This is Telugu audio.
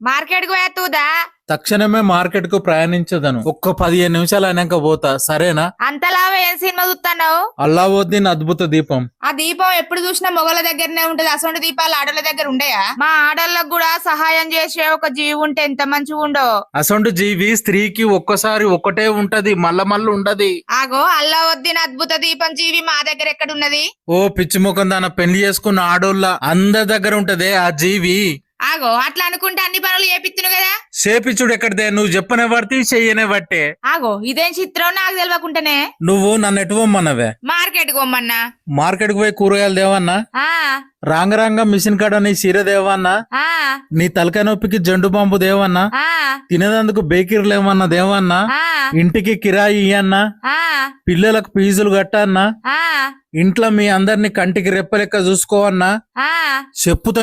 మార్కెట్ కు పోయేదా? తక్షణమే మార్కెట్ కు ప్రయాణించదను. ఒక్క 15 నిమిషాలు అయినాక పోతా, సరేనా? అంతలావే ఏం సినిమా చూస్తున్నావు? అల్లావుద్దీన్ అద్భుత దీపం. ఆ దీపం ఎప్పుడు చూసినా మొగల దగ్గరనే ఉంటది, అసొంటి దీపాలు ఆడోళ్ళ దగ్గర ఉండయా? మా ఆడోళ్ళకు కూడా సహాయం చేసే ఒక జీవి ఉంటే ఎంత మంచిగా ఉండో. అసొంటి జీవి స్త్రీకి ఒక్కసారి ఒక్కటే ఉంటది, మళ్ళ ఉండది. ఆగో, అల్లావుద్దీన్ అద్భుత దీపం జీవి మా దగ్గర ఎక్కడున్నది? ఓ పిచ్చి ముఖం దాన, పెళ్లి చేసుకున్న ఆడోళ్ళ అందరి దగ్గర ఉంటదే ఆ జీవి. ఆగో, అట్లా అనుకుంటే అన్ని పనులు చేపిత్తును కదా. చేపిచ్చుడు ఎక్కడిదే, నువ్వు చెప్పనే పడితే చెయ్యనే బట్టే. ఆగో, ఇదేం చిత్రం నాకు తెలియకుండానే. నువ్వు నన్ను ఎటు పొమ్మన్నవే? మార్కెట్ కొమ్మన్నా. మార్కెట్ కు పోయి కూరగాయలు దేవన్నా, ఆ రాంగ మిషన్ కాడ నీ చీర దేవన్నా, ఆ నీ తలకాయ నొప్పికి జండు బాంబు దేవన్నా, ఆ తినేదందుకు బేకరీలు ఏమన్నా దేవన్నా, ఆ ఇంటికి కిరాయి ఇయ్యన్నా, ఆ పిల్లలకు ఫీజులు కట్టన్నా, ఆ ఇంట్లో మీ అందరిని కంటికి రెప్పలెక్క చూసుకోవన్నా, ఆ చెప్పుతో